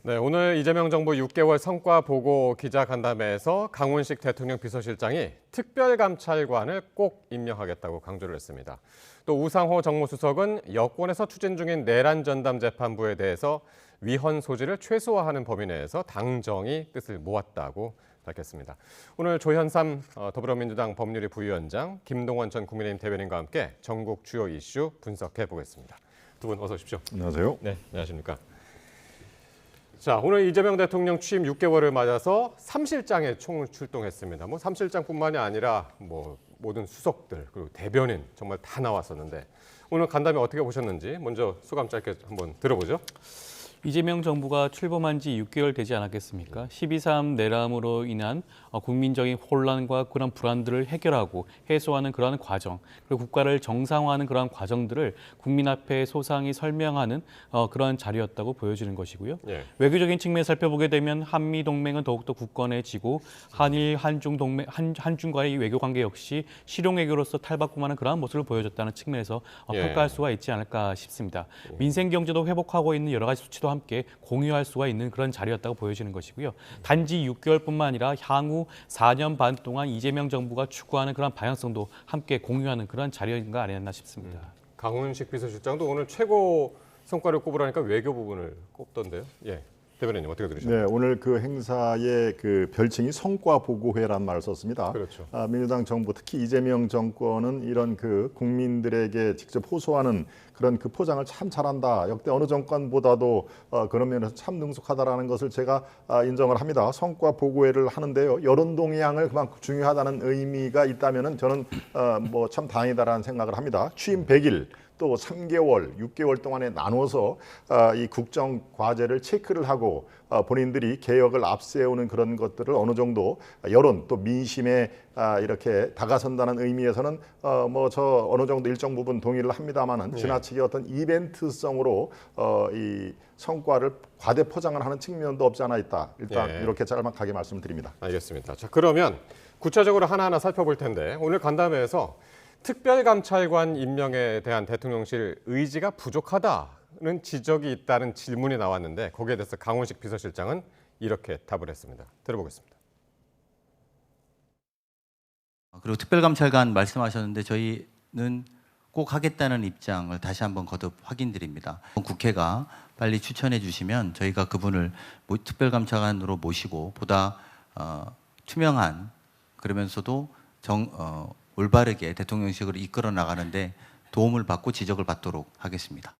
네, 오늘 이재명 정부 6개월 성과 보고 기자간담회에서 강훈식 대통령 비서실장이 특별감찰관을 꼭 임명하겠다고 강조를 했습니다. 또 우상호 정무수석은 여권에서 추진 중인 내란 전담 재판부에 대해서 위헌 소지를 최소화하는 범위 내에서 당정이 뜻을 모았다고 밝혔습니다. 오늘 조현삼 더불어민주당 법률위 부위원장, 김동원 전 국민의힘 대변인과 함께 전국 주요 이슈 분석해 보겠습니다. 두 분 어서 오십시오. 안녕하세요. 네, 안녕하십니까. 자, 오늘 이재명 대통령 취임 6개월을 맞아서 3실장에 총출동했습니다. 뭐 3실장뿐만이 아니라 모든 수석들 그리고 대변인 정말 다 나왔었는데 오늘 간담회 어떻게 보셨는지 먼저 소감 짧게 한번 들어보죠. 이재명 정부가 출범한 지 6개월 되지 않았겠습니까? 12.3 내람으로 인한 국민적인 혼란과 그런 불안들을 해결하고 해소하는 그러한 과정, 그리고 국가를 정상화하는 그러한 과정들을 국민 앞에 소상히 설명하는 그러한 자리였다고 보여지는 것이고요. 예. 외교적인 측면을 살펴보게 되면 한미 동맹은 더욱더 굳건해지고 한일, 한중 동맹, 한중과의 외교 관계 역시 실용 외교로서 탈바꿈하는 그러한 모습을 보여줬다는 측면에서 평가할 수가 있지 않을까 싶습니다. 민생 경제도 회복하고 있는 여러 가지 수치도 함께 공유할 수가 있는 그런 자리였다고 보여지는 것이고요. 단지 6개월뿐만 아니라 향후 4년 반 동안 이재명 정부가 추구하는 그런 방향성도 함께 공유하는 그런 자리인가 아니었나 싶습니다. 강훈식 비서실장도 오늘 최고 성과를 꼽으라니까 외교 부분을 꼽던데요. 예, 대변인님 어떻게 들으셨나요? 네, 오늘 그 행사의 그 별칭이 성과 보고회란 말을 썼습니다. 그렇죠. 민주당 정부 특히 이재명 정권은 이런 그 국민들에게 직접 호소하는 그런 그 포장을 참 잘한다. 역대 어느 정권보다도 그런 면에서 참 능숙하다라는 것을 제가 인정을 합니다. 성과 보고회를 하는데요. 여론 동향을 그만큼 중요하다는 의미가 있다면은 저는 뭐 참 다행이다라는 생각을 합니다. 취임 100일 또 3개월, 6개월 동안에 나눠서 이 국정 과제를 체크를 하고 본인들이 개혁을 앞세우는 그런 것들을 어느 정도 여론 또 민심에 이렇게 다가선다는 의미에서는 뭐 저 어느 정도 일정 부분 동의를 합니다만은 지나치게 어떤 이벤트성으로 이 성과를 과대 포장을 하는 측면도 없지 않아 있다. 일단 이렇게 짤막하게 말씀드립니다. 알겠습니다. 자, 그러면 구체적으로 하나하나 살펴볼 텐데 오늘 간담회에서 특별감찰관 임명에 대한 대통령실 의지가 부족하다는 지적이 있다는 질문이 나왔는데 거기에 대해서 강훈식 비서실장은 이렇게 답을 했습니다. 들어보겠습니다. 그리고 특별감찰관 말씀하셨는데 저희는 꼭 하겠다는 입장을 다시 한번 거듭 확인드립니다. 국회가 빨리 추천해 주시면 저희가 그분을 특별감찰관으로 모시고 보다 투명한 그러면서도 올바르게 대통령실을 이끌어 나가는데 도움을 받고 지적을 받도록 하겠습니다.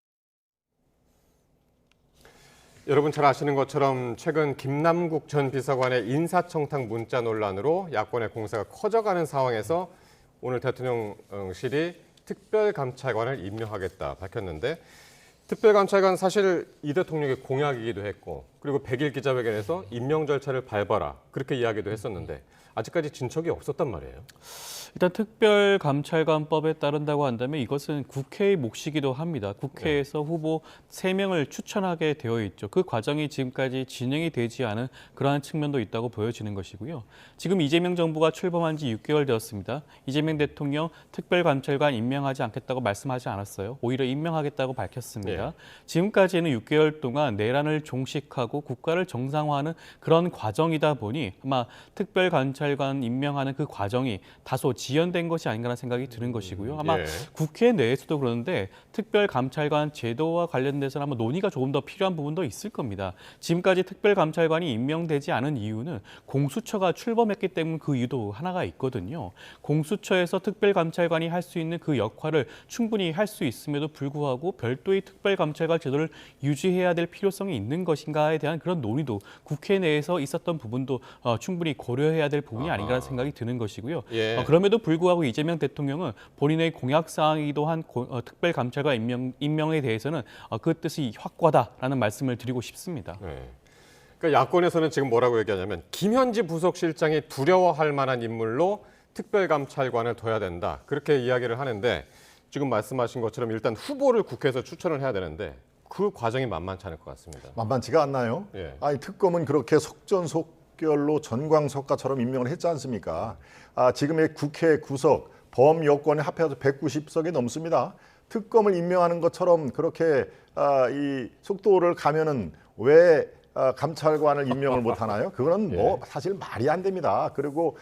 여러분 잘 아시는 것처럼 최근 김남국 전 비서관의 인사청탁 문자 논란으로 야권의 공세가 커져가는 상황에서 오늘 대통령실이 특별감찰관을 임명하겠다 밝혔는데 특별감찰관 사실 이 대통령의 공약이기도 했고 그리고 100일 기자회견에서 임명 절차를 밟아라 그렇게 이야기도 했었는데 아직까지 진척이 없었단 말이에요. 일단 특별감찰관법에 따른다고 한다면 이것은 국회의 몫이기도 합니다. 국회에서 후보 3명을 추천하게 되어 있죠. 그 과정이 지금까지 진행이 되지 않은 그러한 측면도 있다고 보여지는 것이고요. 지금 이재명 정부가 출범한 지 6개월 되었습니다. 이재명 대통령 특별감찰관 임명하지 않겠다고 말씀하지 않았어요. 오히려 임명하겠다고 밝혔습니다. 지금까지는 6개월 동안 내란을 종식하고 국가를 정상화하는 그런 과정이다 보니 아마 특별감찰관 임명하는 그 과정이 다소 지연된 것이 아닌가라는 생각이 드는 것이고요. 아마 국회 내에서도 그러는데 특별감찰관 제도와 관련돼서는 아마 논의가 조금 더 필요한 부분도 있을 겁니다. 지금까지 특별감찰관이 임명되지 않은 이유는 공수처가 출범했기 때문 그 이유도 하나가 있거든요. 공수처에서 특별감찰관이 할 수 있는 그 역할을 충분히 할 수 있음에도 불구하고 별도의 특별감찰관 제도를 유지해야 될 필요성이 있는 것인가에 대한 그런 논의도 국회 내에서 있었던 부분도 충분히 고려해야 될 부분이 아닌가라는 생각이 드는 것이고요. 그럼에도 불구하고 이재명 대통령은 본인의 공약사항이기도 한 특별감찰관 임명에 대해서는 그 뜻이 확고하다라는 말씀을 드리고 싶습니다. 그러니까 야권에서는 지금 뭐라고 얘기하냐면 김현지 부속실장이 두려워할 만한 인물로 특별감찰관을 둬야 된다. 그렇게 이야기를 하는데 지금 말씀하신 것처럼 일단 후보를 국회에서 추천을 해야 되는데 그 과정이 만만치 않을 것 같습니다. 만만치가 않나요? 아니 특검은 그렇게 속전속결로 전광석가처럼 임명을 했지 않습니까? 지금의 국회 구석 범여권에 합해서 190석이 넘습니다. 특검을 임명하는 것처럼 그렇게 이 속도를 가면은 왜 감찰관을 임명을 못 하나요? 그거는 뭐 사실 말이 안 됩니다. 그리고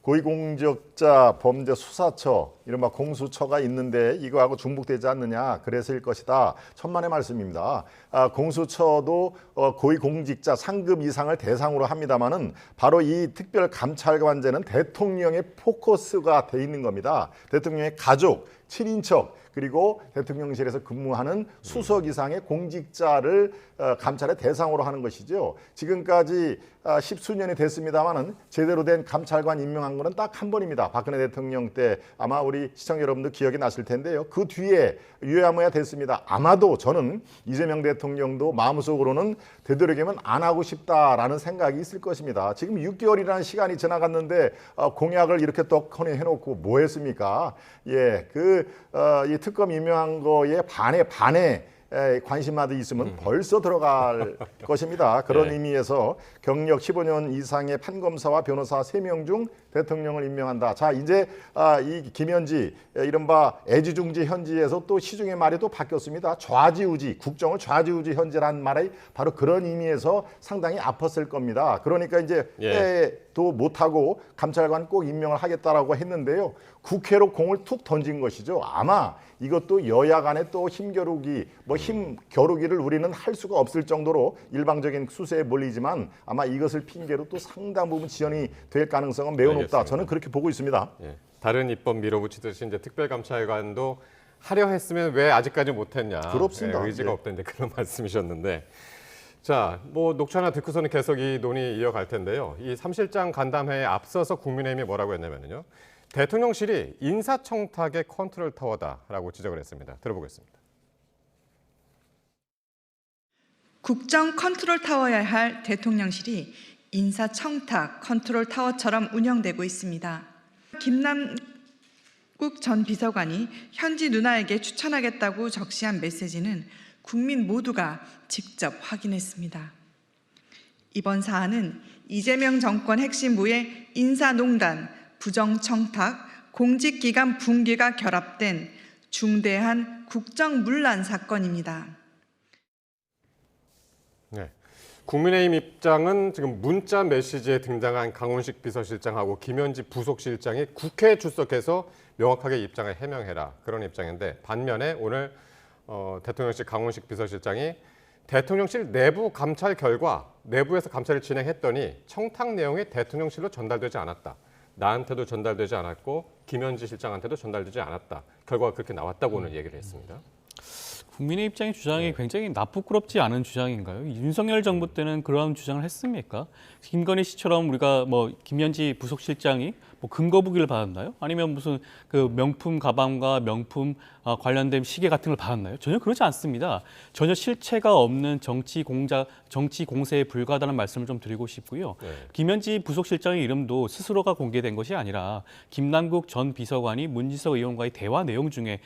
고위공직자 범죄 수사처, 이른바 공수처가 있는데 이거하고 중복되지 않느냐, 그래서일 것이다. 천만의 말씀입니다. 공수처도 고위공직자 상급 이상을 대상으로 합니다마는 바로 이 특별감찰관제는 대통령의 포커스가 돼 있는 겁니다. 대통령의 가족, 친인척, 그리고 대통령실에서 근무하는 수석 이상의 공직자를 감찰의 대상으로 하는 것이죠. 지금까지 십수년이 됐습니다마는 제대로 된 감찰관 임명한 거는 딱 한 번입니다. 박근혜 대통령 때 아마 우리 시청자 여러분도 기억이 나실 텐데요. 그 뒤에 유야무야 됐습니다. 아마도 저는 이재명 대통령도 마음속으로는 되도록이면 안 하고 싶다라는 생각이 있을 것입니다. 지금 6개월이라는 시간이 지나갔는데 공약을 이렇게 떡하니 해놓고 뭐 했습니까? 이 특검 임명한 거에 반에 관심마다 있으면 벌써 들어갈 것입니다. 그런 의미에서 경력 15년 이상의 판검사와 변호사 3명 중 대통령을 임명한다. 자, 이제 이 김현지, 이른바 애지중지 현지에서 또 시중의 말이 또 바뀌었습니다. 좌지우지, 국정을 좌지우지 현지라는 말이 바로 그런 의미에서 상당히 아팠을 겁니다. 그러니까 이제 도 못하고 감찰관 꼭 임명을 하겠다라고 했는데요. 국회로 공을 툭 던진 것이죠. 아마 이것도 여야 간의 또 힘겨루기, 힘겨루기를 우리는 할 수가 없을 정도로 일방적인 수세에 몰리지만 아마 이것을 핑계로 또 상당 부분 지연이 될 가능성은 매우 높다. 저는 그렇게 보고 있습니다. 다른 입법 밀어붙이듯이 이제 특별감찰관도 하려 했으면 왜 아직까지 못했냐. 그렇습니다. 의지가 없다는데 그런 말씀이셨는데. 자, 녹취 하나 듣고서는 계속 이 논의 이어갈 텐데요. 이 3실장 간담회에 앞서서 국민의힘이 뭐라고 했냐면요. 대통령실이 인사청탁의 컨트롤 타워다라고 지적을 했습니다. 들어보겠습니다. 국정 컨트롤 타워여야 할 대통령실이 인사청탁 컨트롤 타워처럼 운영되고 있습니다. 김남국 전 비서관이 현지 누나에게 추천하겠다고 적시한 메시지는 국민 모두가 직접 확인했습니다. 이번 사안은 이재명 정권 핵심부의 인사농단, 부정청탁, 공직기관 붕괴가 결합된 중대한 국정문란 사건입니다. 네. 국민의힘 입장은 지금 문자 메시지에 등장한 강훈식 비서실장하고 김현지 부속실장이 국회에 출석해서 명확하게 입장을 해명해라, 그런 입장인데, 반면에 오늘 대통령실 강훈식 비서실장이 대통령실 내부 감찰 결과 내부에서 감찰을 진행했더니 청탁 내용이 대통령실로 전달되지 않았다. 나한테도 전달되지 않았고 김현지 실장한테도 전달되지 않았다. 결과가 그렇게 나왔다고 오늘 얘기를 했습니다. 국민의 입장의 주장이 굉장히 나쁘끄럽지 않은 주장인가요? 윤석열 정부 때는 그런 주장을 했습니까? 김건희 씨처럼 우리가 김현지 부속실장이 금거부기를 받았나요? 아니면 무슨 그 명품 가방과 명품 관련된 시계 같은 걸 받았나요? 전혀 그렇지 않습니다. 전혀 실체가 없는 정치 공세에 불과하다는 말씀을 좀 드리고 싶고요. 김현지 부속실장의 이름도 스스로가 공개된 것이 아니라 김남국 전 비서관이 문진석 의원과의 대화 내용 중에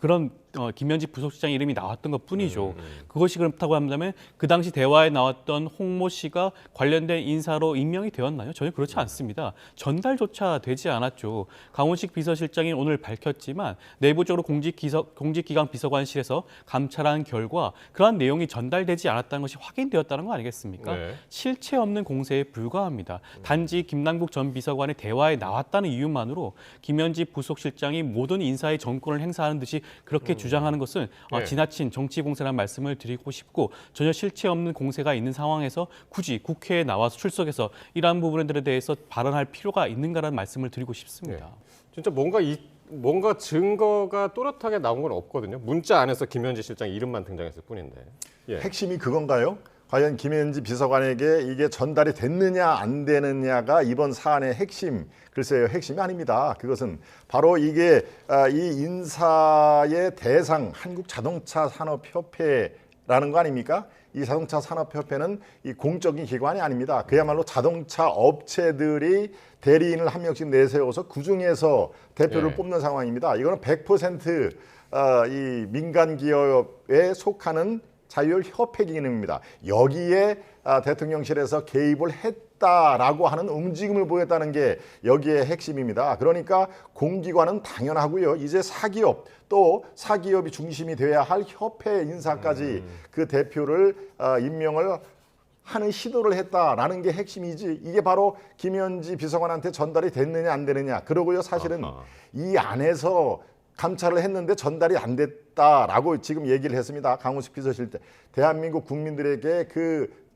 그런 김현지 부속실장 이름이 나왔던 것뿐이죠. 그것이 그렇다고 한다면 그 당시 대화에 나왔던 홍모 씨가 관련된 인사로 임명이 되었나요? 전혀 그렇지 않습니다. 전달조차 되지 않았죠. 강훈식 비서실장이 오늘 밝혔지만 내부적으로 공직기관 비서관실에서 감찰한 결과 그러한 내용이 전달되지 않았다는 것이 확인되었다는 거 아니겠습니까? 실체 없는 공세에 불과합니다. 단지 김남국 전 비서관의 대화에 나왔다는 이유만으로 김현지 부속실장이 모든 인사의 정권을 행사하는 듯이 그렇게 주장하는 것은 지나친 정치 공세라는 말씀을 드리고 싶고, 전혀 실체 없는 공세가 있는 상황에서 굳이 국회에 나와서 출석해서 이러한 부분들에 대해서 발언할 필요가 있는가라는 말씀을 드리고 싶습니다. 진짜 뭔가 증거가 또렷하게 나온 건 없거든요. 문자 안에서 김현지 실장 이름만 등장했을 뿐인데. 핵심이 그건가요? 과연 김현지 비서관에게 이게 전달이 됐느냐 안 되느냐가 이번 사안의 핵심, 글쎄요, 핵심이 아닙니다. 그것은 바로 이게 이 인사의 대상 한국자동차산업협회라는 거 아닙니까? 이 자동차 산업협회는 이 공적인 기관이 아닙니다. 그야말로 자동차 업체들이 대리인을 한 명씩 내세워서 그중에서 대표를 뽑는 상황입니다. 이거는 100% 이 민간 기업에 속하는 자율협회 기능입니다. 여기에 대통령실에서 개입을 했다라고 하는 움직임을 보였다는 게 여기에 핵심입니다. 그러니까 공기관은 당연하고요. 이제 사기업 또 사기업이 중심이 되어야 할 협회 인사까지 그 대표를 임명을 하는 시도를 했다라는 게 핵심이지 이게 바로 김현지 비서관한테 전달이 됐느냐 안 되느냐 그러고요. 사실은 이 안에서 감찰을 했는데 전달이 안 됐다라고 지금 얘기를 했습니다. 강훈식 비서실장. 대한민국 국민들에게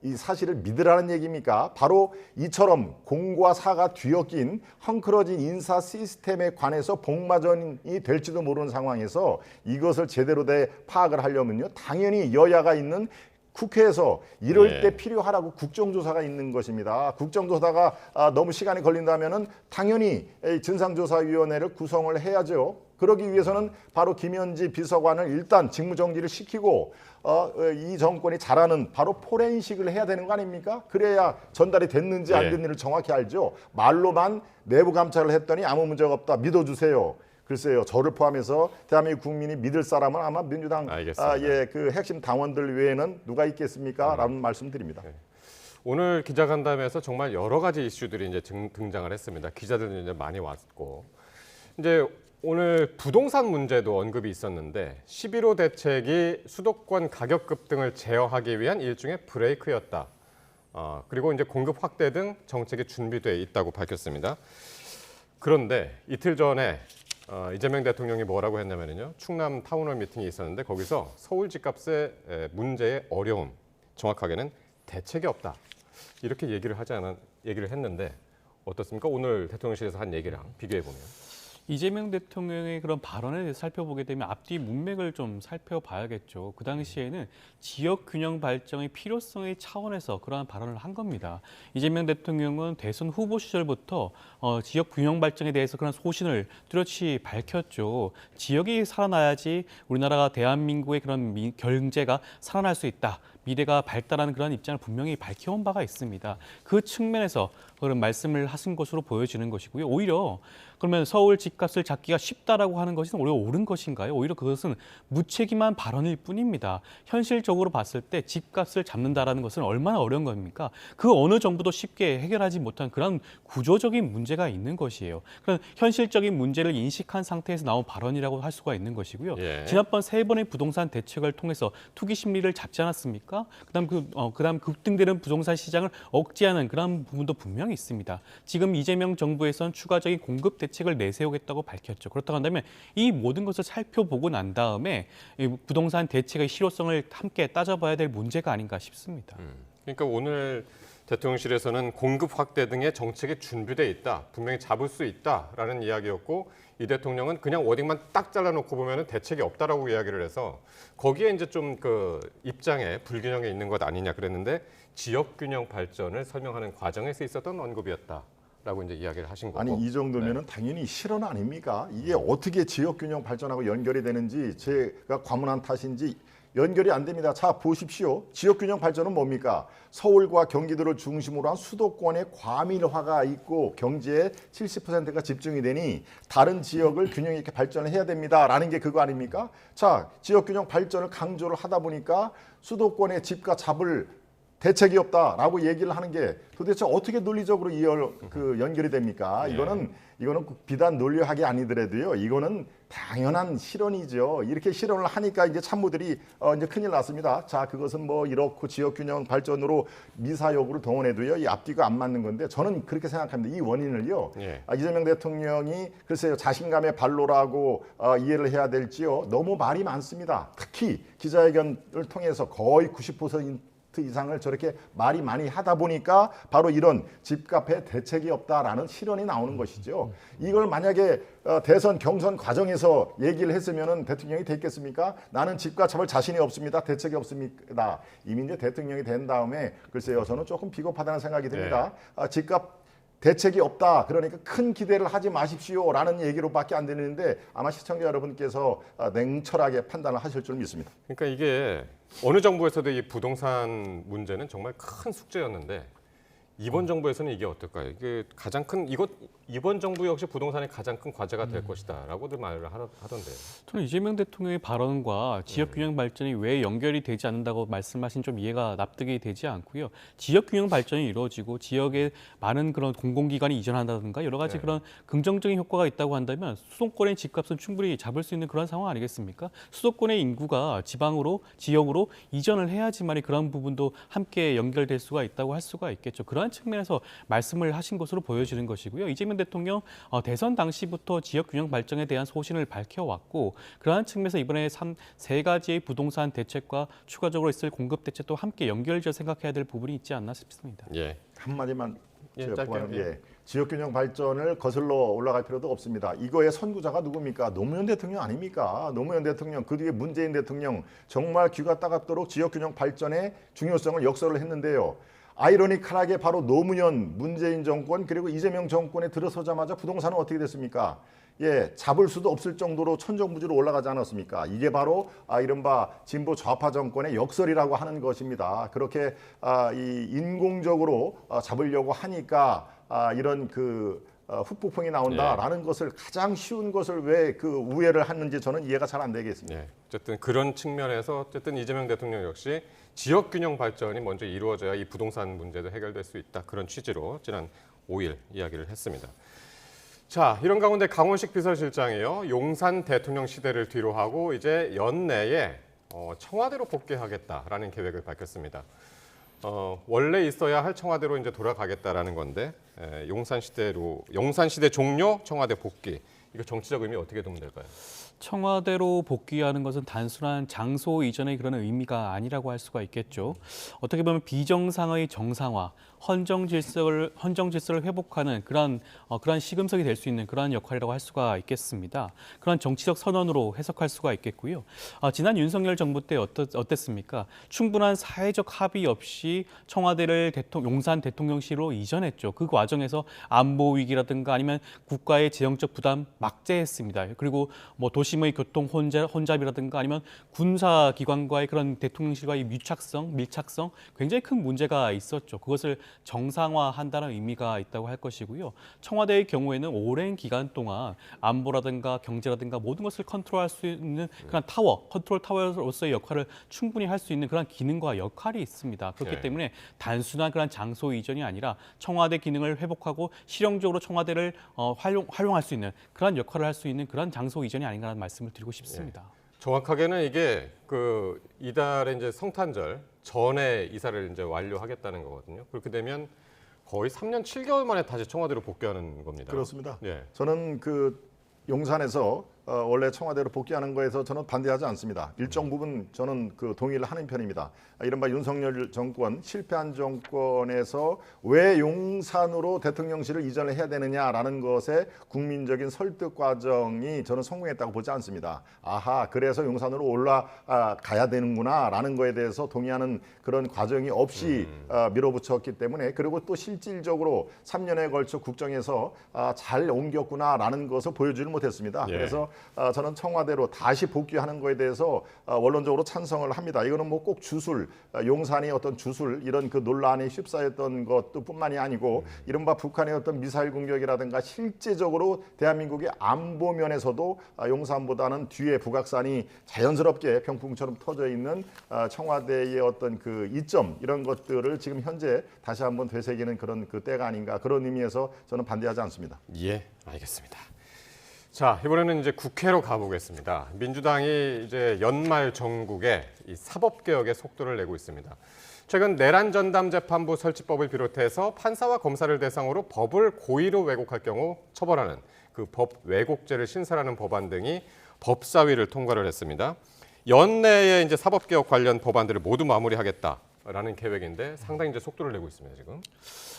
이 사실을 믿으라는 얘기입니까? 바로 이처럼 공과 사가 뒤섞인 헝클어진 인사 시스템에 관해서 복마전이 될지도 모르는 상황에서 이것을 제대로 파악을 하려면요. 당연히 여야가 있는 국회에서 이럴 때 필요하라고 국정조사가 있는 것입니다. 국정조사가 너무 시간이 걸린다면은 당연히 진상조사위원회를 구성을 해야죠. 그러기 위해서는 바로 김현지 비서관을 일단 직무정지를 시키고 이 정권이 잘하는 바로 포렌식을 해야 되는 거 아닙니까? 그래야 전달이 됐는지 안 됐는지를 정확히 알죠. 말로만 내부 감찰을 했더니 아무 문제가 없다. 믿어주세요. 글쎄요, 저를 포함해서 대한민국 국민이 믿을 사람은 아마 민주당 그 핵심 당원들 외에는 누가 있겠습니까? 라는 말씀드립니다. 오늘 기자간담회에서 정말 여러 가지 이슈들이 이제 등장을 했습니다. 기자들도 이제 많이 왔고 이제 오늘 부동산 문제도 언급이 있었는데 11호 대책이 수도권 가격 급등을 제어하기 위한 일종의 브레이크였다. 그리고 이제 공급 확대 등 정책이 준비돼 있다고 밝혔습니다. 그런데 이틀 전에 이재명 대통령이 뭐라고 했냐면요. 충남 타운홀 미팅이 있었는데 거기서 서울 집값의 문제의 어려움, 정확하게는 대책이 없다. 이렇게 얘기를 했는데 어떻습니까? 오늘 대통령실에서 한 얘기랑 비교해 보면. 이재명 대통령의 그런 발언에 대해서 살펴보게 되면 앞뒤 문맥을 좀 살펴봐야겠죠. 그 당시에는 지역 균형 발전의 필요성의 차원에서 그러한 발언을 한 겁니다. 이재명 대통령은 대선 후보 시절부터 지역 균형 발전에 대해서 그런 소신을 뚜렷이 밝혔죠. 지역이 살아나야지 우리나라가 대한민국의 그런 경제가 살아날 수 있다. 미래가 밝다라는 그런 입장을 분명히 밝혀온 바가 있습니다. 그 측면에서 그런 말씀을 하신 것으로 보여지는 것이고요. 오히려 그러면 서울 집값을 잡기가 쉽다라고 하는 것은 오히려 옳은 것인가요? 오히려 그것은 무책임한 발언일 뿐입니다. 현실적으로 봤을 때 집값을 잡는다라는 것은 얼마나 어려운 겁니까? 그 어느 정부도 쉽게 해결하지 못한 그런 구조적인 문제가 있는 것이에요. 그런 현실적인 문제를 인식한 상태에서 나온 발언이라고 할 수가 있는 것이고요. 지난번 3번의 부동산 대책을 통해서 투기 심리를 잡지 않았습니까? 그다음 급등되는 부동산 시장을 억제하는 그런 부분도 분명히 있습니다. 지금 이재명 정부에서는 추가적인 공급 대책을 내세우겠다고 밝혔죠. 그렇다고 한다면 이 모든 것을 살펴보고 난 다음에 부동산 대책의 실효성을 함께 따져봐야 될 문제가 아닌가 싶습니다. 그러니까 오늘 대통령실에서는 공급 확대 등의 정책이 준비돼 있다. 분명히 잡을 수 있다라는 이야기였고 이 대통령은 그냥 워딩만 딱 잘라놓고 보면 대책이 없다라고 이야기를 해서 거기에 이제 좀 그 입장에 불균형이 있는 것 아니냐 그랬는데 지역균형 발전을 설명하는 과정에서 있었던 언급이었다라고 이제 이야기를 하신 거고. 아니 이 정도면은 당연히 실언 아닙니까? 이게 어떻게 지역균형 발전하고 연결이 되는지 제가 과문한 탓인지 연결이 안 됩니다. 자 보십시오. 지역균형 발전은 뭡니까? 서울과 경기도를 중심으로 한 수도권의 과밀화가 있고 경제의 70%가 집중이 되니 다른 지역을 균형 있게 발전을 해야 됩니다라는 게 그거 아닙니까? 자 지역균형 발전을 강조를 하다 보니까 수도권의 집과 잡을 대책이 없다라고 얘기를 하는 게 도대체 어떻게 논리적으로 연결이 됩니까? 이거는 비단 논리학이 아니더라도요. 이거는 당연한 실언이죠. 이렇게 실언을 하니까 이제 참모들이 이제 큰일 났습니다. 자, 그것은 뭐 이렇고 지역균형 발전으로 미사여구를 동원해도요. 이 앞뒤가 안 맞는 건데 저는 그렇게 생각합니다. 이 원인을요. 이재명 대통령이 글쎄요. 자신감의 발로라고 이해를 해야 될지요. 너무 말이 많습니다. 특히 기자회견을 통해서 거의 90% 이상을 저렇게 말이 많이 하다 보니까 바로 이런 집값에 대책이 없다라는 실언이 나오는 것이죠. 이걸 만약에 대선 경선 과정에서 얘기를 했으면 대통령이 됐겠습니까? 나는 집값 잡을 자신이 없습니다. 대책이 없습니다. 이미 이제 대통령이 된 다음에 글쎄요. 저는 조금 비겁하다는 생각이 듭니다. 집값 대책이 없다. 그러니까 큰 기대를 하지 마십시오라는 얘기로밖에 안 들리는데 아마 시청자 여러분께서 냉철하게 판단을 하실 줄 믿습니다. 그러니까 이게 어느 정부에서도 이 부동산 문제는 정말 큰 숙제였는데 이번 정부에서는 이게 어떨까요? 이게 가장 큰 이번 정부 역시 부동산이 가장 큰 과제가 될 것이다라고들 말을 하던데요. 저는 이재명 대통령의 발언과 지역균형 발전이 왜 연결이 되지 않는다고 말씀하신 좀 이해가 납득이 되지 않고요. 지역균형 발전이 이루어지고 지역에 많은 그런 공공기관이 이전한다든가 여러 가지 네. 그런 긍정적인 효과가 있다고 한다면 수도권의 집값은 충분히 잡을 수 있는 그런 상황 아니겠습니까? 수도권의 인구가 지역으로 이전을 해야지만이 그런 부분도 함께 연결될 수가 있다고 할 수가 있겠죠. 그러한 측면에서 말씀을 하신 것으로 보여지는 것이고요. 이재명 대통령 대선 당시부터 지역균형 발전에 대한 소신을 밝혀왔고 그러한 측면에서 이번에 세 가지의 부동산 대책과 추가적으로 있을 공급 대책도 함께 연결지어 생각해야 될 부분이 있지 않나 싶습니다. 예. 한마디만 예, 짧게요. 예. 지역균형 발전을 거슬러 올라갈 필요도 없습니다. 이거의 선구자가 누굽니까? 노무현 대통령 아닙니까? 노무현 대통령, 그 뒤에 문재인 대통령 정말 귀가 따갑도록 지역균형 발전의 중요성을 역설을 했는데요. 아이러니컬하게 바로 노무현, 문재인 정권 그리고 이재명 정권에 들어서자마자 부동산은 어떻게 됐습니까? 예, 잡을 수도 없을 정도로 천정부지로 올라가지 않았습니까? 이게 바로 이른바 진보 좌파 정권의 역설이라고 하는 것입니다. 그렇게 이 인공적으로 잡으려고 하니까 이런 후폭풍이 나온다라는 것을 가장 쉬운 것을 왜 그 우회를 하는지 저는 이해가 잘 안 되겠습니다. 예. 어쨌든 그런 측면에서 어쨌든 이재명 대통령 역시 지역균형 발전이 먼저 이루어져야 이 부동산 문제도 해결될 수 있다. 그런 취지로 지난 5일 이야기를 했습니다. 자, 이런 가운데 강원식 비서실장이요. 용산 대통령 시대를 뒤로하고 이제 연내에 청와대로 복귀하겠다라는 계획을 밝혔습니다. 원래 있어야 할 청와대로 이제 돌아가겠다라는 건데 용산 시대 종료, 청와대 복귀. 이거 정치적 의미 어떻게 보면 될까요? 청와대로 복귀하는 것은 단순한 장소 이전의 그런 의미가 아니라고 할 수가 있겠죠. 어떻게 보면 비정상의 정상화, 헌정 질서를 회복하는 그런 시금석이 될 수 있는 그러한 역할이라고 할 수가 있겠습니다. 그런 정치적 선언으로 해석할 수가 있겠고요. 지난 윤석열 정부 때 어땠습니까? 충분한 사회적 합의 없이 청와대를 용산 대통령실로 이전했죠. 그 과정에서 안보 위기라든가 아니면 국가의 재정적 부담 막대했습니다. 그리고 뭐 도심의 교통 혼잡이라든가 아니면 군사기관과의 그런 대통령실과의 밀착성 굉장히 큰 문제가 있었죠. 그것을 정상화한다는 의미가 있다고 할 것이고요. 청와대의 경우에는 오랜 기간 동안 안보라든가 경제라든가 모든 것을 컨트롤할 수 있는 그런 컨트롤 타워로서의 역할을 충분히 할 수 있는 그런 기능과 역할이 있습니다. 그렇기 네. 때문에 단순한 그런 장소 이전이 아니라 청와대 기능을 회복하고 실용적으로 청와대를 활용할 수 있는 그런 역할을 할 수 있는 그런 장소 이전이 아닌가라는 말씀을 드리고 싶습니다. 정확하게는 이게 이달에 이제 성탄절 전에 이사를 이제 완료하겠다는 거거든요. 그렇게 되면 거의 3년 7개월 만에 다시 청와대로 복귀하는 겁니다. 그렇습니다. 예. 저는 용산에서 원래 청와대로 복귀하는 거에서 저는 반대하지 않습니다. 일정 부분 저는 동의를 하는 편입니다. 이른바 윤석열 정권, 실패한 정권에서 왜 용산으로 대통령실을 이전을 해야 되느냐라는 것에 국민적인 설득 과정이 저는 성공했다고 보지 않습니다. 그래서 용산으로 올라가야 되는구나라는 거에 대해서 동의하는 그런 과정이 없이 밀어붙였기 때문에 그리고 또 실질적으로 3년에 걸쳐 국정에서 잘 옮겼구나라는 것을 보여주지 못했습니다. 예. 그래서 저는 청와대로 다시 복귀하는 거에 대해서 원론적으로 찬성을 합니다. 이거는 뭐 꼭 용산이 어떤 주술 이런 논란이 휩싸였던 것도 뿐만이 아니고 이른바 북한의 어떤 미사일 공격이라든가 실제적으로 대한민국의 안보 면에서도 용산보다는 뒤에 북악산이 자연스럽게 병풍처럼 터져 있는 청와대의 어떤 이점 이런 것들을 지금 현재 다시 한번 되새기는 그런 때가 아닌가 그런 의미에서 저는 반대하지 않습니다. 예, 알겠습니다. 자, 이번에는 이제 국회로 가보겠습니다. 민주당이 이제 연말 정국에 이 사법개혁에 속도를 내고 있습니다. 최근 내란 전담 재판부 설치법을 비롯해서 판사와 검사를 대상으로 법을 고의로 왜곡할 경우 처벌하는 법 왜곡죄를 신설하는 법안 등이 법사위를 통과를 했습니다. 연내에 이제 사법개혁 관련 법안들을 모두 마무리하겠다라는 계획인데 상당히 이제 속도를 내고 있습니다, 지금.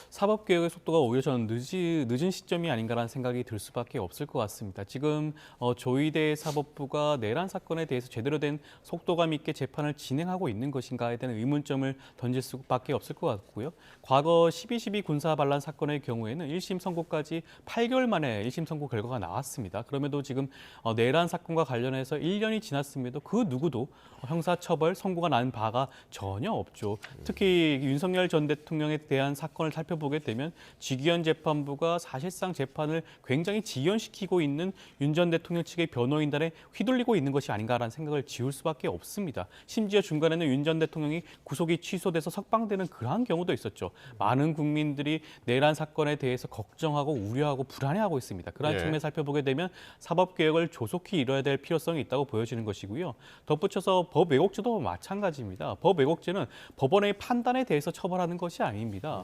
사법개혁의 속도가 오히려 저는 늦은 시점이 아닌가라는 생각이 들 수밖에 없을 것 같습니다. 지금 조희대 사법부가 내란 사건에 대해서 제대로 된 속도감 있게 재판을 진행하고 있는 것인가에 대한 의문점을 던질 수밖에 없을 것 같고요. 과거 12.12 군사 반란 사건의 경우에는 1심 선고까지 8개월 만에 1심 선고 결과가 나왔습니다. 그럼에도 지금 내란 사건과 관련해서 1년이 지났음에도 그 누구도 형사처벌 선고가 난 바가 전혀 없죠. 있죠. 특히 윤석열 전 대통령에 대한 사건을 살펴보게 되면 지기현 재판부가 사실상 재판을 굉장히 지연시키고 있는 윤 전 대통령 측의 변호인단에 휘둘리고 있는 것이 아닌가라는 생각을 지울 수밖에 없습니다. 심지어 중간에는 윤 전 대통령이 구속이 취소돼서 석방되는 그러한 경우도 있었죠. 많은 국민들이 내란 사건에 대해서 걱정하고 우려하고 불안해하고 있습니다. 그러한 예. 측면에 살펴보게 되면 사법개혁을 조속히 이뤄야 될 필요성이 있다고 보여지는 것이고요. 덧붙여서 법 왜곡죄도 마찬가지입니다. 법 왜곡죄는 법원의 판단에 대해서 처벌하는 것이 아닙니다.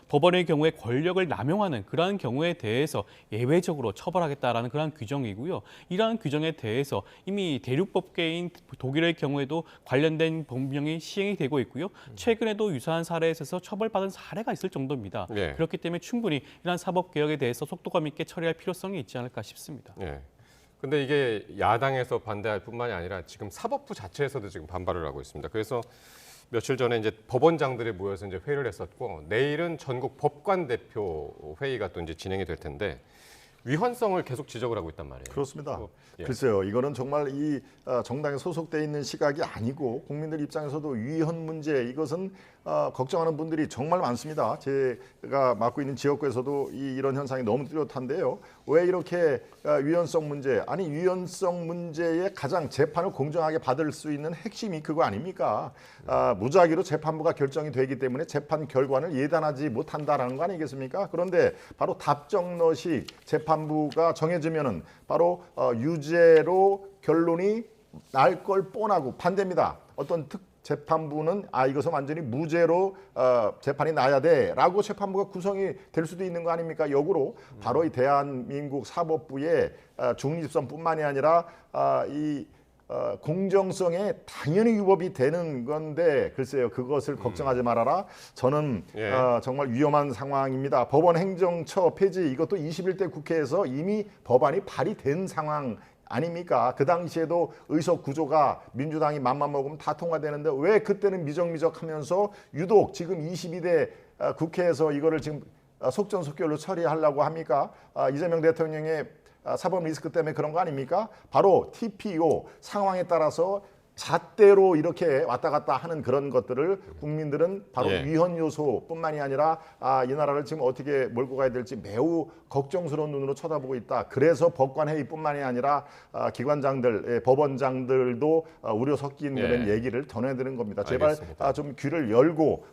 법원의 경우에 권력을 남용하는 그러한 경우에 대해서 예외적으로 처벌하겠다라는 그러한 규정이고요. 이러한 규정에 대해서 이미 대륙법계인 독일의 경우에도 관련된 법령이 시행이 되고 있고요. 최근에도 유사한 사례에 있어서 처벌받은 사례가 있을 정도입니다. 예. 그렇기 때문에 충분히 이러한 사법개혁에 대해서 속도감 있게 처리할 필요성이 있지 않을까 싶습니다. 예. 근데 이게 야당에서 반대할 뿐만이 아니라 지금 사법부 자체에서도 지금 반발을 하고 있습니다. 그래서 며칠 전에 이제 법원장들이 모여서 이제 회의를 했었고 내일은 전국 법관 대표 회의가 또 이제 진행이 될 텐데 위헌성을 계속 지적을 하고 있단 말이에요. 그렇습니다. 예. 글쎄요, 이거는 정말 이 정당에 소속돼 있는 시각이 아니고 국민들 입장에서도 위헌 문제 이것은 걱정하는 분들이 정말 많습니다. 제가 맡고 있는 지역구에서도 이런 현상이 너무 뚜렷한데요. 왜 이렇게 위헌성 문제, 아니 위헌성 문제의 가장 재판을 공정하게 받을 수 있는 핵심이 그거 아닙니까? 무작위로 재판부가 결정이 되기 때문에 재판 결과를 예단하지 못한다라는 거 아니겠습니까? 그런데 바로 답정너식 재판부가 정해지면은 바로 유죄로 결론이 날 걸 뻔하고 반대입니다. 어떤 재판부는 이것은 완전히 무죄로 재판이 나야 돼라고 재판부가 구성이 될 수도 있는 거 아닙니까? 역으로 바로 이 대한민국 사법부의 중립성뿐만이 아니라 이 공정성에 당연히 위법이 되는 건데 글쎄요, 그것을 걱정하지 말아라. 저는 예. 정말 위험한 상황입니다. 법원 행정처 폐지 이것도 21대 국회에서 이미 법안이 발의된 상황 아닙니까? 그 당시에도 의석 구조가 민주당이 맘만 먹으면 다 통과되는데 왜 그때는 미적미적하면서 유독 지금 22대 국회에서 이거를 지금 속전속결로 처리하려고 합니까? 이재명 대통령의 사법 리스크 때문에 그런 거 아닙니까? 바로 TPO 상황에 따라서 잣대로 이렇게 왔다 갔다 하는 그런 것들을 국민들은 바로 예. 위헌 요소뿐만이 아니라 이 나라를 지금 어떻게 몰고 가야 될지 매우 걱정스러운 눈으로 쳐다보고 있다. 그래서 법관회의뿐만이 아니라 기관장들, 법원장들도 우려 섞인 그런 얘기를 전해드리는 겁니다. 제발 알겠습니다. 좀 귀를 열고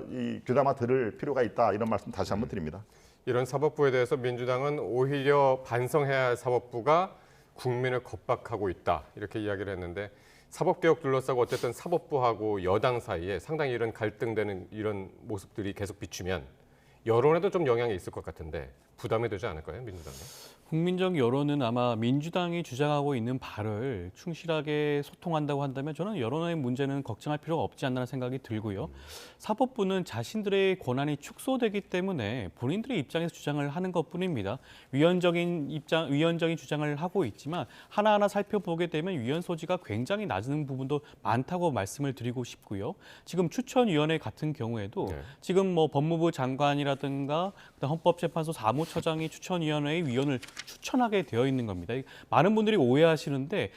이 귀담아 들을 필요가 있다. 이런 말씀 다시 한번 드립니다. 이런 사법부에 대해서 민주당은 오히려 반성해야 할 사법부가 국민을 겁박하고 있다 이렇게 이야기를 했는데 사법개혁 둘러싸고 어쨌든 사법부하고 여당 사이에 상당히 이런 갈등되는 이런 모습들이 계속 비추면 여론에도 좀 영향이 있을 것 같은데 부담이 되지 않을까요, 민주당이? 국민적 여론은 아마 민주당이 주장하고 있는 바를 충실하게 소통한다고 한다면 저는 여론의 문제는 걱정할 필요가 없지 않나 생각이 들고요. 사법부는 자신들의 권한이 축소되기 때문에 본인들의 입장에서 주장을 하는 것뿐입니다. 위헌적인 주장을 하고 있지만 하나하나 살펴보게 되면 위헌 소지가 굉장히 낮은 부분도 많다고 말씀을 드리고 싶고요. 지금 추천위원회 같은 경우에도 지금 뭐 법무부 장관이라든가 헌법재판소 사무처장이 추천위원회의 위원을 추천하게 되어 있는 겁니다. 많은 분들이 오해하시는데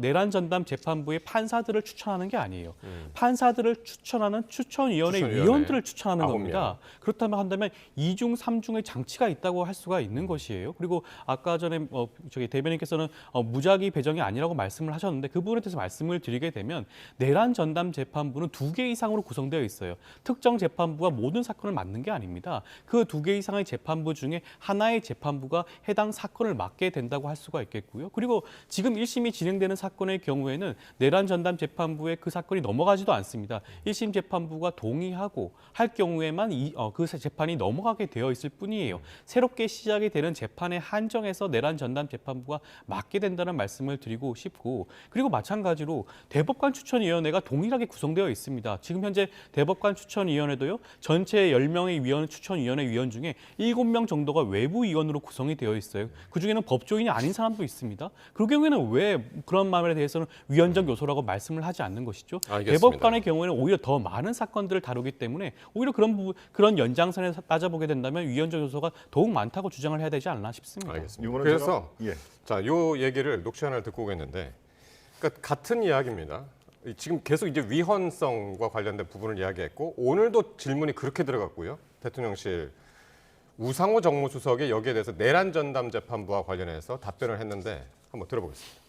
내란 전담 재판부의 판사들을 추천하는 게 아니에요. 판사들을 추천하는 추천위원회 위원들을 추천하는 겁니다. 그렇다면 한다면 2중, 3중의 장치가 있다고 할 수가 있는 것이에요. 그리고 아까 전에 대변인께서는 무작위 배정이 아니라고 말씀을 하셨는데 그 부분에 대해서 말씀을 드리게 되면 내란 전담 재판부는 2개 이상으로 구성되어 있어요. 특정 재판부가 모든 사건을 맡는 게 아닙니다. 그 2개 이상의 재판부 중에 하나의 재판부가 해당 사건을 맡게 된다고 할 수가 있겠고요. 그리고 지금 1심이 진행되는 사건의 경우에는 내란 전담 재판부에 그 사건이 넘어가지도 않습니다. 1심 재판부가 동의하고 할 경우에만 그 재판이 넘어가게 되어 있을 뿐이에요. 새롭게 시작이 되는 재판에 한정해서 내란 전담 재판부가 맡게 된다는 말씀을 드리고 싶고 그리고 마찬가지로 대법관 추천위원회가 동일하게 구성되어 있습니다. 지금 현재 대법관 추천위원회도요. 전체 10명의 추천위원회 위원 중에 7명 정도가 외부 위원으로 구성이 되어 있어요. 그중에는 법조인이 아닌 사람도 있습니다. 그 경우에는 왜 그런 마음에 대해서는 위헌적 요소라고 말씀을 하지 않는 것이죠? 알겠습니다. 대법관의 경우에는 오히려 더 많은 사건들을 다루기 때문에 오히려 그런 연장선에서 따져보게 된다면 위헌적 요소가 더욱 많다고 주장을 해야 되지 않나 싶습니다. 알겠습니다. 그래서 자, 요 얘기를 녹취 하나를 듣고 오겠는데 그러니까 같은 이야기입니다. 지금 계속 이제 위헌성과 관련된 부분을 이야기했고 오늘도 질문이 그렇게 들어갔고요. 대통령실 우상호 정무수석이 여기에 대해서 내란 전담 재판부와 관련해서 답변을 했는데 한번 들어보겠습니다.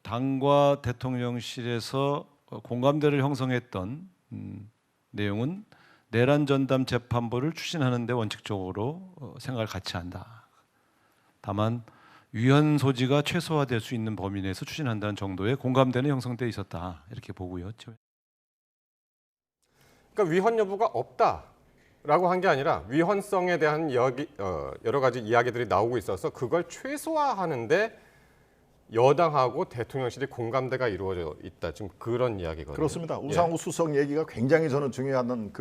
당과 대통령실에서 공감대를 형성했던 내용은 내란 전담 재판부를 추진하는 데 원칙적으로 생각을 같이 한다. 다만 위헌 소지가 최소화될 수 있는 범위 내에서 추진한다는 정도의 공감대는 형성돼 있었다. 이렇게 보고요. 그러니까 위헌 여부가 없다라고 한 게 아니라 위헌성에 대한 여러 가지 이야기들이 나오고 있어서 그걸 최소화하는데 여당하고 대통령실이 공감대가 이루어져 있다. 지금 그런 이야기거든요. 그렇습니다. 우상호 수석 얘기가 굉장히 저는 중요한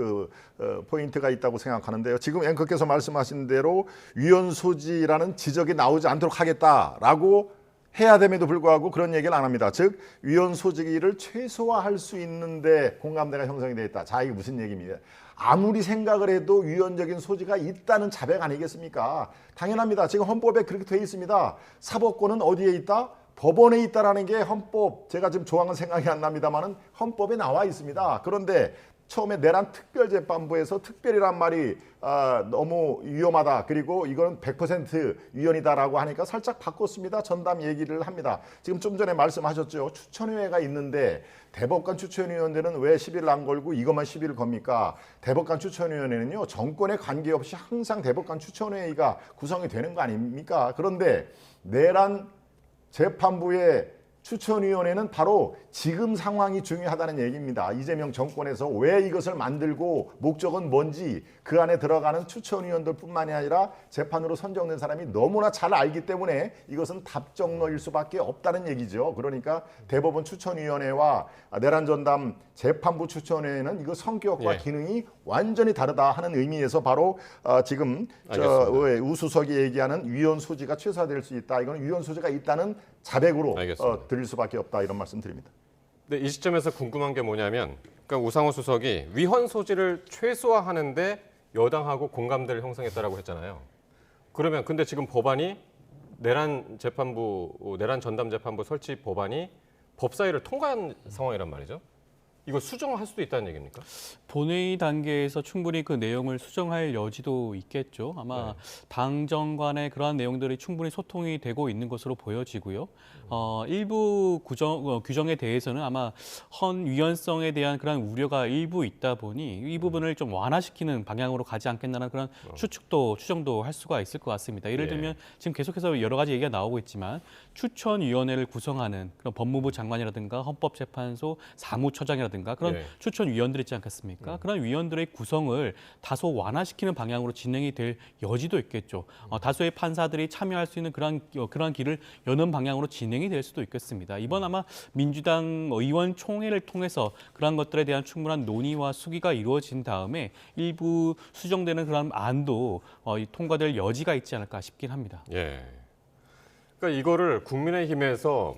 포인트가 있다고 생각하는데요. 지금 앵커께서 말씀하신 대로 위헌 소지라는 지적이 나오지 않도록 하겠다라고 해야 됨에도 불구하고 그런 얘기를 안 합니다. 즉 위헌 소지를 최소화할 수 있는데 공감대가 형성이 되어 있다. 자, 이게 무슨 얘기입니까? 아무리 생각을 해도 위헌적인 소지가 있다는 자백 아니겠습니까? 당연합니다. 지금 헌법에 그렇게 되어 있습니다. 사법권은 어디에 있다? 법원에 있다라는 게 헌법, 제가 지금 조항은 생각이 안 납니다만은 헌법에 나와 있습니다. 그런데 처음에 내란 특별재판부에서 특별이란 말이 너무 위험하다. 그리고 이건 100% 위헌이다라고 하니까 살짝 바꿨습니다. 전담 얘기를 합니다. 지금 좀 전에 말씀하셨죠. 추천위회가 있는데 대법관 추천위원들은 왜 시비를 안 걸고 이것만 시비를 겁니까? 대법관 추천위원회는요. 정권에 관계없이 항상 대법관 추천회의가 구성이 되는 거 아닙니까? 그런데 내란 재판부의 추천위원회는 바로 지금 상황이 중요하다는 얘기입니다. 이재명 정권에서 왜 이것을 만들고 목적은 뭔지 그 안에 들어가는 추천위원들 뿐만이 아니라 재판으로 선정된 사람이 너무나 잘 알기 때문에 이것은 답정너일 수밖에 없다는 얘기죠. 그러니까 대법원 추천위원회와 내란전담 재판부 추천위원회는 이거 성격과 기능이 완전히 다르다 하는 의미에서 바로 지금 우 수석이 얘기하는 위헌 소지가 최소화될 수 있다. 이건 위헌 소지가 있다는 자백으로 드릴 수밖에 없다 이런 말씀 드립니다. 네, 이 시점에서 궁금한 게 뭐냐면 그러니까 우상호 수석이 위헌 소지를 최소화하는데 여당하고 공감대를 형성했다라고 했잖아요. 그러면 근데 지금 법안이 내란 전담 재판부 설치 법안이 법사위를 통과한 상황이란 말이죠. 이거 수정할 수도 있다는 얘기입니까? 본회의 단계에서 충분히 그 내용을 수정할 여지도 있겠죠. 아마 당정 간의 그러한 내용들이 충분히 소통이 되고 있는 것으로 보여지고요. 일부 규정에 대해서는 아마 헌위헌성에 대한 그런 우려가 일부 있다 보니 이 부분을 좀 완화시키는 방향으로 가지 않겠나라는 그런 추정도 할 수가 있을 것 같습니다. 예를 들면 지금 계속해서 여러 가지 얘기가 나오고 있지만 추천위원회를 구성하는 그런 법무부 장관이라든가 헌법재판소 사무처장이라든가 그런 추천위원들 있지 않겠습니까? 그런 위원들의 구성을 다소 완화시키는 방향으로 진행이 될 여지도 있겠죠. 다수의 판사들이 참여할 수 있는 그러한 길을 여는 방향으로 진행이 될 수도 있겠습니다. 이번 아마 민주당 의원총회를 통해서 그러한 것들에 대한 충분한 논의와 수기가 이루어진 다음에 일부 수정되는 그런 안도 통과될 여지가 있지 않을까 싶긴 합니다. 예. 그러니까 이거를 국민의힘에서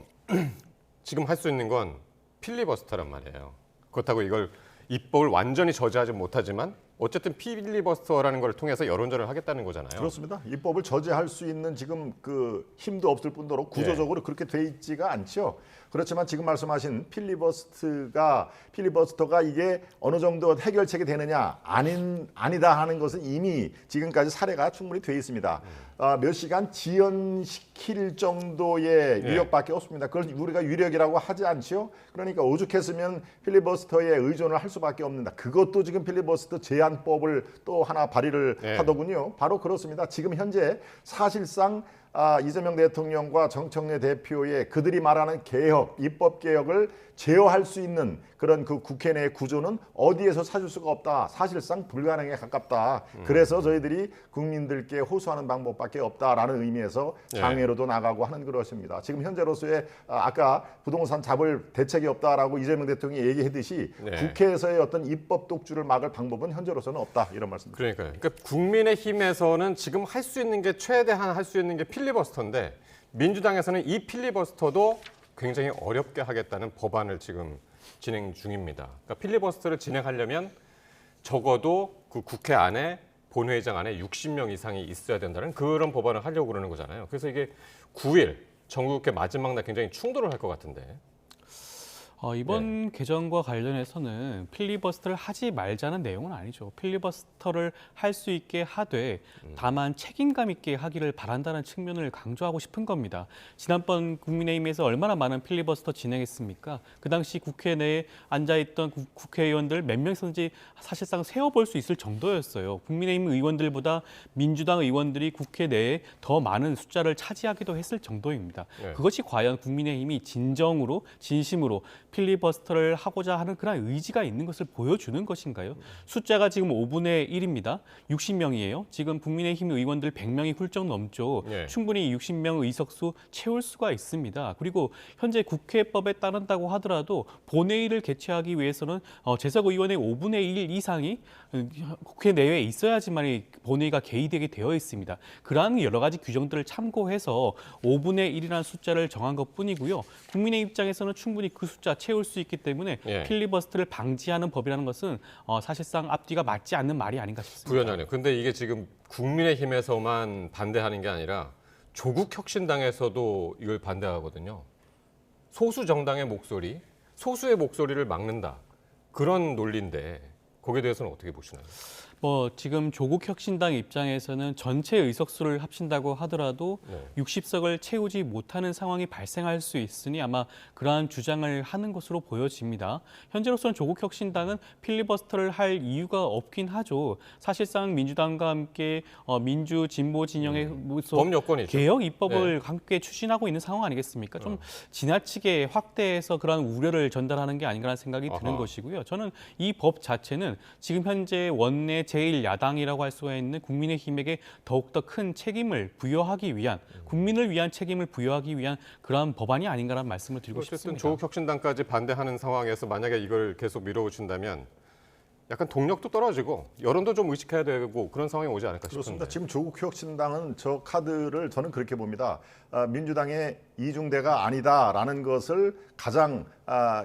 지금 할 수 있는 건 필리버스터란 말이에요. 그렇다고 이걸 입법을 완전히 저지하지 못하지만 어쨌든 필리버스터라는 걸 통해서 여론전을 하겠다는 거잖아요. 그렇습니다. 입법을 저지할 수 있는 지금 그 힘도 없을 뿐더러 구조적으로 그렇게 돼 있지가 않죠. 그렇지만 지금 말씀하신 필리버스터가 이게 어느 정도 해결책이 되느냐 아니다 하는 것은 이미 지금까지 사례가 충분히 돼 있습니다. 몇 시간 지연시킬 정도의 위력밖에 없습니다. 그걸 우리가 위력이라고 하지 않죠. 그러니까 오죽했으면 필리버스터에 의존을 할 수밖에 없는다. 그것도 지금 필리버스터 제한법을 또 하나 발의를 하더군요. 바로 그렇습니다. 지금 현재 사실상 이재명 대통령과 정청래 대표의 그들이 말하는 개혁, 입법 개혁을 제어할 수 있는 그런 그 국회 내 구조는 어디에서 찾을 수가 없다. 사실상 불가능에 가깝다. 그래서 저희들이 국민들께 호소하는 방법밖에 없다라는 의미에서 장외로도 나가고 하는 그것입니다. 지금 현재로서의 아까 부동산 잡을 대책이 없다라고 이재명 대통령이 얘기했듯이 국회에서의 어떤 입법 독주를 막을 방법은 현재로서는 없다. 이런 말씀입니다. 그러니까 국민의힘에서는 지금 할 수 있는 게 최대한 할 수 있는 게 필리버스터인데 민주당에서는 이 필리버스터도 굉장히 어렵게 하겠다는 법안을 지금 진행 중입니다. 그러니까 필리버스터를 진행하려면 적어도 그 국회 안에 본회의장 안에 60명 이상이 있어야 된다는 그런 법안을 하려고 그러는 거잖아요. 그래서 이게 9일 정국회 마지막 날 굉장히 충돌을 할 것 같은데. 이번 개정과 관련해서는 필리버스터를 하지 말자는 내용은 아니죠. 필리버스터를 할 수 있게 하되 다만 책임감 있게 하기를 바란다는 측면을 강조하고 싶은 겁니다. 지난번 국민의힘에서 얼마나 많은 필리버스터 진행했습니까? 그 당시 국회 내에 앉아있던 국회의원들 몇 명 있었는지 사실상 세어볼 수 있을 정도였어요. 국민의힘 의원들보다 민주당 의원들이 국회 내에 더 많은 숫자를 차지하기도 했을 정도입니다. 네. 그것이 과연 국민의힘이 진정으로 진심으로 필리버스터를 하고자 하는 그런 의지가 있는 것을 보여주는 것인가요? 숫자가 지금 5분의 1입니다. 60명이에요. 지금 국민의힘 의원들 100명이 훌쩍 넘죠. 네. 충분히 60명 의석수 채울 수가 있습니다. 그리고 현재 국회법에 따른다고 하더라도 본회의를 개최하기 위해서는 재석 의원의 5분의 1 이상이 국회 내외에 있어야지만 본회의가 개의되게 되어 있습니다. 그러한 여러 가지 규정들을 참고해서 5분의 1이라는 숫자를 정한 것뿐이고요. 국민의 입장에서는 충분히 그 숫자 채울 수 있기 때문에 예. 필리버스터를 방지하는 법이라는 것은 사실상 앞뒤가 맞지 않는 말이 아닌가 싶습니다. 부위원장님, 근데 이게 지금 국민의힘에서만 반대하는 게 아니라 조국 혁신당에서도 이걸 반대하거든요. 소수 정당의 목소리, 소수의 목소리를 막는다. 그런 논리인데 거기에 대해서는 어떻게 보시나요? 지금 조국 혁신당 입장에서는 전체 의석수를 합친다고 하더라도 네. 60석을 채우지 못하는 상황이 발생할 수 있으니 아마 그러한 주장을 하는 것으로 보여집니다. 현재로서는 조국 혁신당은 필리버스터를 할 이유가 없긴 하죠. 사실상 민주당과 함께 민주 진보 진영의 범 여권이죠. 개혁 입법을 함께 추진하고 있는 상황 아니겠습니까? 좀 지나치게 확대해서 그런 우려를 전달하는 게 아닌가라는 생각이 드는 아하. 것이고요. 저는 이 법 자체는 지금 현재 원내 제1야당이라고 할 수가 있는 국민의힘에게 더욱더 큰 책임을 부여하기 위한, 국민을 위한 책임을 부여하기 위한 그러한 법안이 아닌가라는 말씀을 드리고 어쨌든 싶습니다. 조국 혁신당까지 반대하는 상황에서 만약에 이걸 계속 밀어붙인다면 약간 동력도 떨어지고 여론도 좀 의식해야 되고 그런 상황이 오지 않을까 그렇습니다. 싶은데. 지금 조국 혁신당은 저 카드를 저는 그렇게 봅니다. 민주당의 이중대가 아니다라는 것을 가장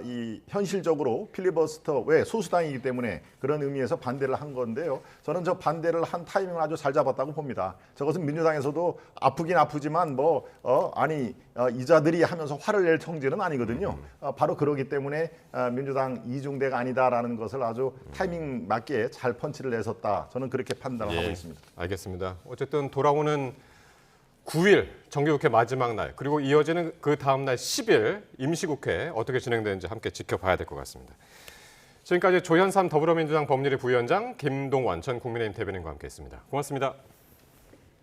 이 현실적으로 필리버스터 왜 소수당이기 때문에 그런 의미에서 반대를 한 건데요. 저는 저 반대를 한 타이밍을 아주 잘 잡았다고 봅니다. 저것은 민주당에서도 아프긴 아프지만 이자들이 하면서 화를 낼 성질은 아니거든요. 바로 그러기 때문에 민주당 이중대가 아니다라는 것을 아주 타이밍 맞게 잘 펀치를 내섰다. 저는 그렇게 판단을 하고 있습니다. 알겠습니다. 어쨌든 돌아오는 9일 정기국회 마지막 날 그리고 이어지는 그 다음 날 10일 임시국회 어떻게 진행되는지 함께 지켜봐야 될 것 같습니다. 지금까지 조현삼 더불어민주당 법률위 부위원장, 김동완 전 국민의힘 대변인과 함께했습니다. 고맙습니다.